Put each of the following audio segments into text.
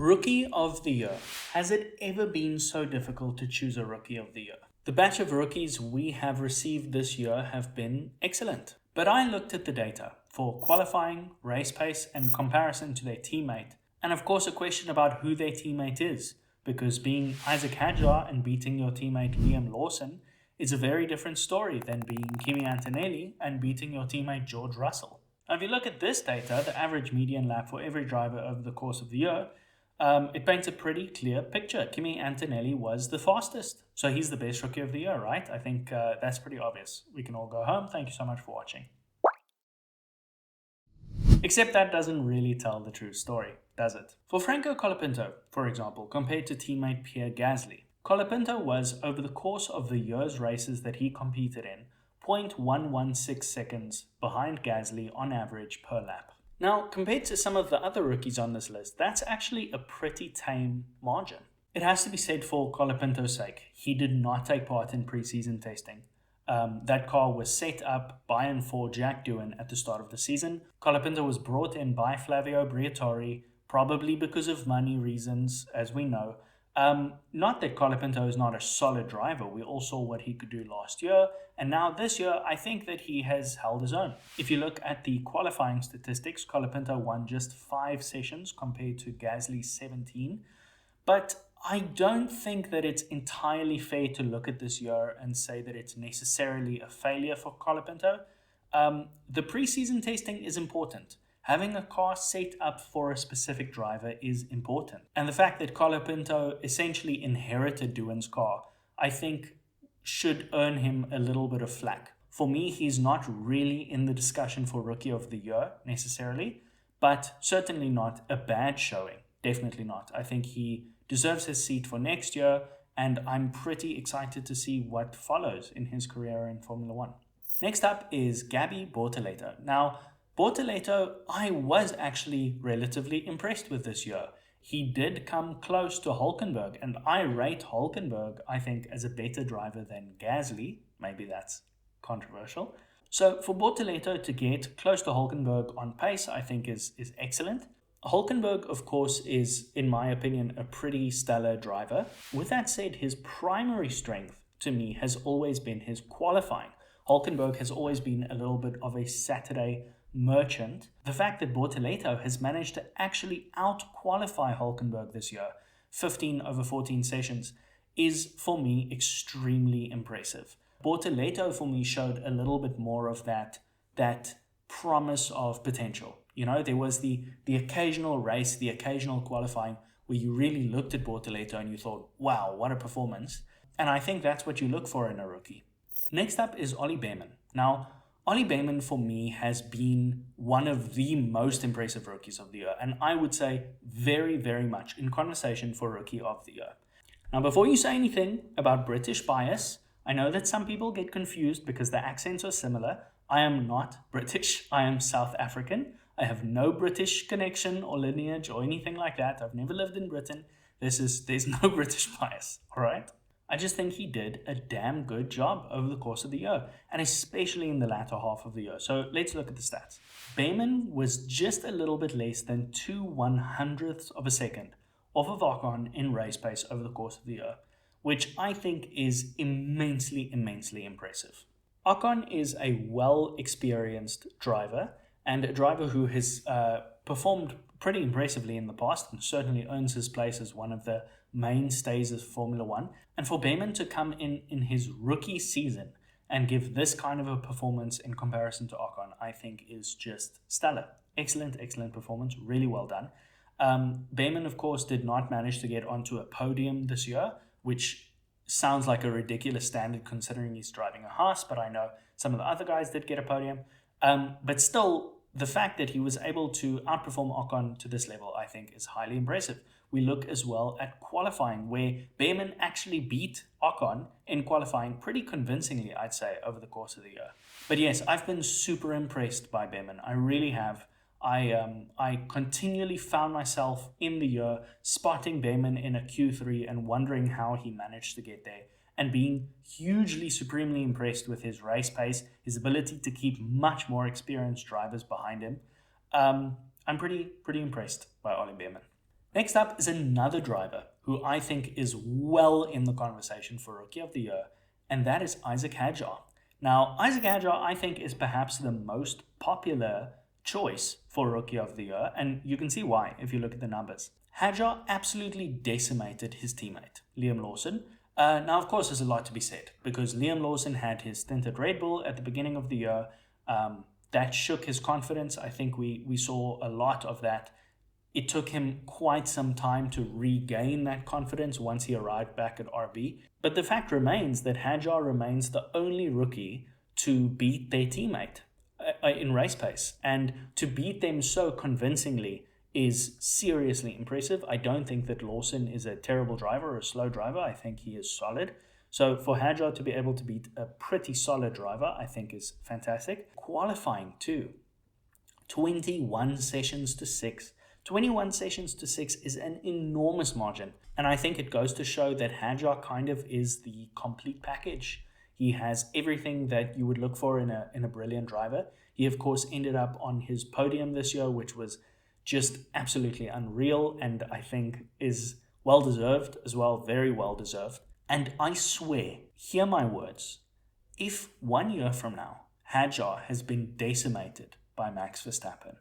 Rookie of the Year. Has it ever been so difficult to choose a Rookie of the Year? The batch of rookies we have received this year have been excellent. But I looked at the data for qualifying, race pace, and comparison to their teammate. And of course a question about who their teammate is, because being Isack Hadjar and beating your teammate Liam Lawson is a very different story than being Kimi Antonelli and beating your teammate George Russell. Now if you look at this data, the average median lap for every driver over the course of the year, it paints a pretty clear picture. Kimi Antonelli was the fastest, so he's the best rookie of the year, right? I think that's pretty obvious. We can all go home. Thank you so much for watching. Except that doesn't really tell the true story, does it? For Franco Colapinto, for example, compared to teammate Pierre Gasly, Colapinto was, over the course of the year's races that he competed in, 0.116 seconds behind Gasly on average per lap. Now, compared to some of the other rookies on this list, that's actually a pretty tame margin. It has to be said for Colapinto's sake, he did not take part in preseason testing. That car was set up by and for Jack Doohan at the start of the season. Colapinto was brought in by Flavio Briatore, probably because of money reasons, as we know. Not that Colapinto is not a solid driver. We all saw what he could do last year. And now this year, I think that he has held his own. If you look at the qualifying statistics, Colapinto won just 5 sessions compared to Gasly's 17. But I don't think that it's entirely fair to look at this year and say that it's necessarily a failure for Colapinto. The preseason testing is important. Having a car set up for a specific driver is important. And the fact that Colapinto essentially inherited Doohan's car, I think should earn him a little bit of flack. For me, he's not really in the discussion for Rookie of the Year necessarily, but certainly not a bad showing. Definitely not. I think he deserves his seat for next year, and I'm pretty excited to see what follows in his career in Formula One. Next up is Gabriel Bortoleto. Now, Bortoleto, I was actually relatively impressed with this year. He did come close to Hulkenberg, and I rate Hulkenberg, I think, as a better driver than Gasly. Maybe that's controversial. So for Bortoleto to get close to Hulkenberg on pace, I think is excellent. Hulkenberg, of course, is, in my opinion, a pretty stellar driver. With that said, his primary strength, to me, has always been his qualifying. Hulkenberg has always been a little bit of a Saturday merchant. The fact that Bortoleto has managed to actually out-qualify Hulkenberg this year, 15 over 14 sessions, is, for me, extremely impressive. Bortoleto, for me, showed a little bit more of that promise of potential. You know, there was the occasional race, the occasional qualifying where you really looked at Bortoleto and you thought, wow, what a performance. And I think that's what you look for in a rookie. Next up is Ollie Bearman. Now, Ollie Bearman, for me, has been one of the most impressive rookies of the year, and I would say very, very much in conversation for Rookie of the Year. Now, before you say anything about British bias, I know that some people get confused because the accents are similar. I am not British. I am South African. I have no British connection or lineage or anything like that. I've never lived in Britain. There's no British bias, all right? I just think he did a damn good job over the course of the year, and especially in the latter half of the year. So let's look at the stats. Bearman was just a little bit less than 2/100ths of a second off of Ocon in race pace over the course of the year, which I think is immensely, immensely impressive. Ocon is a well-experienced driver, and a driver who has performed pretty impressively in the past and certainly earns his place as one of the mainstays of Formula One. And for Bearman to come in his rookie season and give this kind of a performance in comparison to Ocon, I think is just stellar. Excellent, excellent performance. Really well done. Bearman, of course, did not manage to get onto a podium this year, which sounds like a ridiculous standard considering he's driving a Haas, but I know some of the other guys did get a podium. But still, the fact that he was able to outperform Ocon to this level, I think, is highly impressive. We look as well at qualifying, where Bearman actually beat Ocon in qualifying pretty convincingly, I'd say, over the course of the year. But yes, I've been super impressed by Bearman. I really have. I continually found myself in the year spotting Bearman in a Q3 and wondering how he managed to get there, and being hugely, supremely impressed with his race pace, his ability to keep much more experienced drivers behind him. I'm pretty impressed by Ollie Bearman. Next up is another driver who I think is well in the conversation for Rookie of the Year, and that is Isack Hadjar. Now, Isack Hadjar, I think, is perhaps the most popular choice for Rookie of the Year, and you can see why if you look at the numbers. Hadjar absolutely decimated his teammate, Liam Lawson. Now, of course, there's a lot to be said, because Liam Lawson had his stint at Red Bull at the beginning of the year. That shook his confidence. I think we saw a lot of that. It took him quite some time to regain that confidence once he arrived back at RB. But the fact remains that Hadjar remains the only rookie to beat their teammate in race pace. And to beat them so convincingly is seriously impressive. I don't think that Lawson is a terrible driver or a slow driver. I think he is solid. So for Hadjar to be able to beat a pretty solid driver, I think is fantastic. Qualifying too. 21 sessions to 6. 21 sessions to 6 is an enormous margin. And I think it goes to show that Hadjar kind of is the complete package. He has everything that you would look for in a brilliant driver. He, of course, ended up on his podium this year, which was just absolutely unreal, and I think is well-deserved as well, very well-deserved. And I swear, hear my words, if 1 year from now, Hadjar has been decimated by Max Verstappen,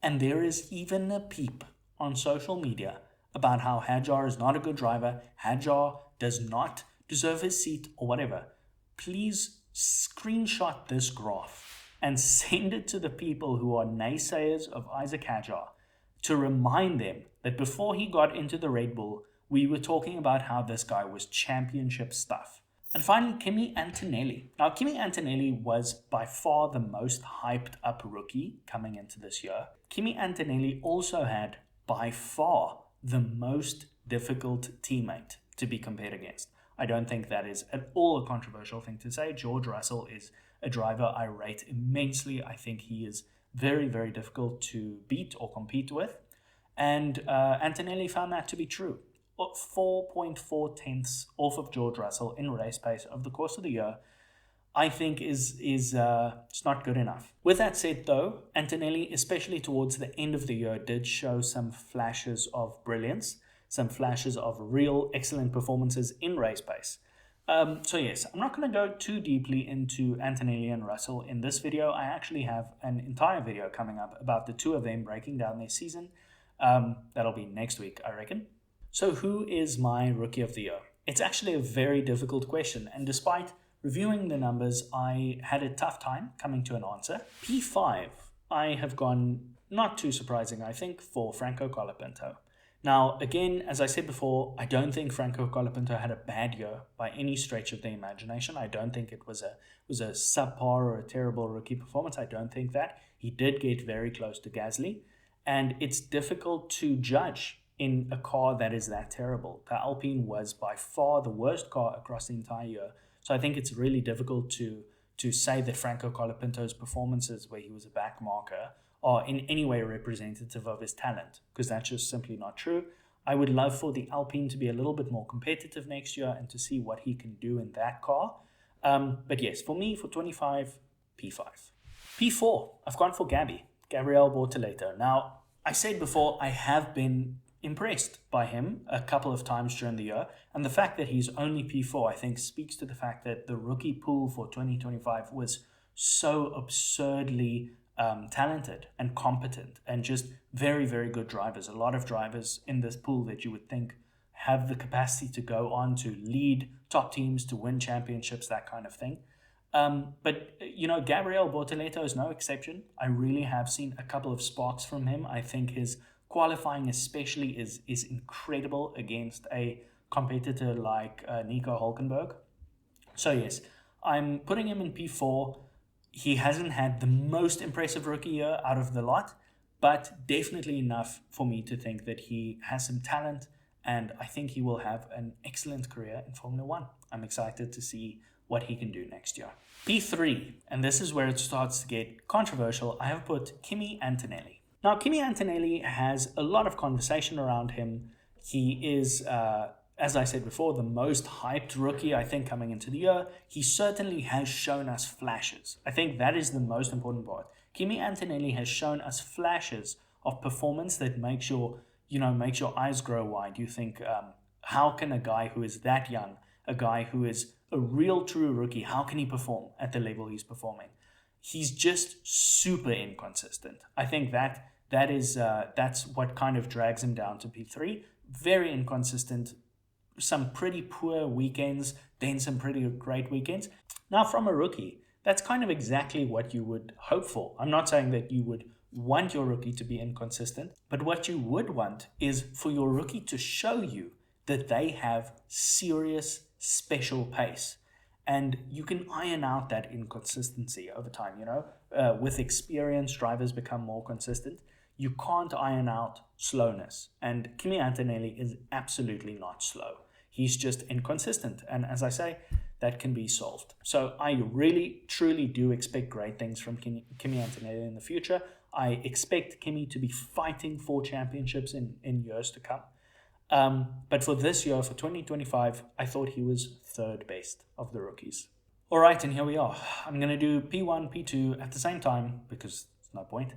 and there is even a peep on social media about how Hadjar is not a good driver, Hadjar does not deserve his seat or whatever, please screenshot this graph and send it to the people who are naysayers of Isack Hadjar to remind them that before he got into the Red Bull, we were talking about how this guy was championship stuff. And finally, Kimi Antonelli. Now, Kimi Antonelli was by far the most hyped up rookie coming into this year. Kimi Antonelli also had by far the most difficult teammate to be compared against. I don't think that is at all a controversial thing to say. George Russell is a driver I rate immensely. I think he is very, very difficult to beat or compete with. And Antonelli found that to be true. 4.4 tenths off of George Russell in race pace over the course of the year, I think is it's not good enough. With that said, though, Antonelli, especially towards the end of the year, did show some flashes of brilliance, some flashes of real excellent performances in race pace. So yes, I'm not going to go too deeply into Antonelli and Russell in this video. I actually have an entire video coming up about the two of them breaking down their season. That'll be next week, I reckon. So who is my Rookie of the Year? It's actually a very difficult question, and despite reviewing the numbers, I had a tough time coming to an answer. P5, I have gone, not too surprising, I think, for Franco Colapinto. Now, again, as I said before, I don't think Franco Colapinto had a bad year by any stretch of the imagination. I don't think it was a subpar or a terrible rookie performance. I don't think that. He did get very close to Gasly, and it's difficult to judge in a car that is that terrible. The Alpine was by far the worst car across the entire year. So I think it's really difficult to say that Franco Colapinto's performances, where he was a back marker, are in any way representative of his talent, because that's just simply not true. I would love for the Alpine to be a little bit more competitive next year and to see what he can do in that car. But yes, for me, for 25, P5. P4, I've gone for Gabriel Bortoleto. Now, I said before, I have been impressed by him a couple of times during the year, and the fact that he's only P4 I think speaks to the fact that the rookie pool for 2025 was so absurdly talented and competent and just very, very good drivers. A lot of drivers in this pool that you would think have the capacity to go on to lead top teams, to win championships, that kind of thing. But, you know, Gabriel Bortoleto is no exception. I really have seen a couple of sparks from him. I think his qualifying especially is incredible against a competitor like Nico Hülkenberg. So yes, I'm putting him in P4. He hasn't had the most impressive rookie year out of the lot, but definitely enough for me to think that he has some talent, and I think he will have an excellent career in Formula One. I'm excited to see what he can do next year. P3, and this is where it starts to get controversial, I have put Kimi Antonelli. Now, Kimi Antonelli has a lot of conversation around him. He is, as I said before, the most hyped rookie, I think, coming into the year. He certainly has shown us flashes. I think that is the most important part. Kimi Antonelli has shown us flashes of performance that make sure makes your eyes grow wide. You think, how can a guy who is that young, a guy who is a real true rookie, how can he perform at the level he's performing? He's just super inconsistent. I think that's what kind of drags him down to P3. Very inconsistent, some pretty poor weekends, then some pretty great weekends. Now, from a rookie, that's kind of exactly what you would hope for. I'm not saying that you would want your rookie to be inconsistent, but what you would want is for your rookie to show you that they have serious special pace. And you can iron out that inconsistency over time, with experience, drivers become more consistent. You can't iron out slowness. And Kimi Antonelli is absolutely not slow. He's just inconsistent. And as I say, that can be solved. So I really, truly do expect great things from Kimi Antonelli in the future. I expect Kimi to be fighting for championships in years to come. But for this year, for 2025, I thought he was third best of the rookies. All right, and here we are. I'm going to do P1, P2 at the same time because there's no point.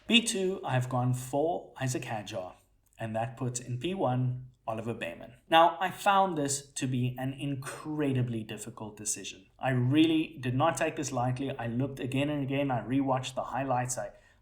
P2, I've gone for Isack Hadjar, and that puts in P1 Oliver Bearman. Now, I found this to be an incredibly difficult decision. I really did not take this lightly. I looked again and again. I rewatched the highlights.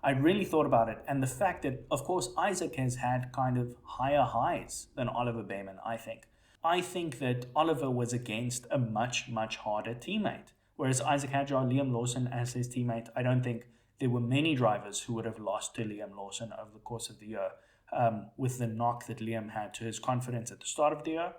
I really thought about it. And the fact that, of course, Isack has had kind of higher highs than Oliver Bearman, I think. I think that Oliver was against a much, much harder teammate. Whereas Isack Hadjar, Liam Lawson as his teammate, I don't think there were many drivers who would have lost to Liam Lawson over the course of the year, with the knock that Liam had to his confidence at the start of the year.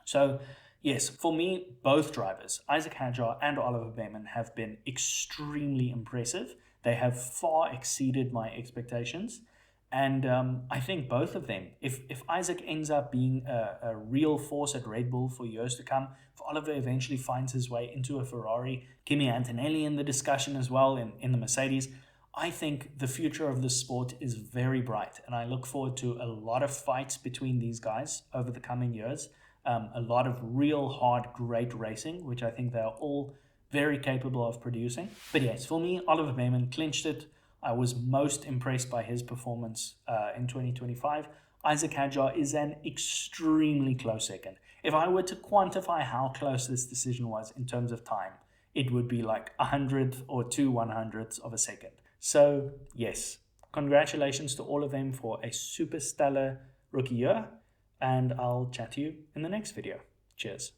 So, yes, for me, both drivers, Isack Hadjar and Oliver Bearman, have been extremely impressive. They have far exceeded my expectations. And I think both of them, if Isack ends up being a real force at Red Bull for years to come, if Oliver eventually finds his way into a Ferrari, Kimi Antonelli in the discussion as well in the Mercedes, I think the future of this sport is very bright. And I look forward to a lot of fights between these guys over the coming years. A lot of real hard, great racing, which I think they're all very capable of producing. But yes, for me, Oliver Bearman clinched it. I was most impressed by his performance in 2025. Isack Hadjar is an extremely close second. If I were to quantify how close this decision was in terms of time, it would be like 100th or 2/100ths of a second. So yes, congratulations to all of them for a super stellar rookie year, and I'll chat to you in the next video. Cheers.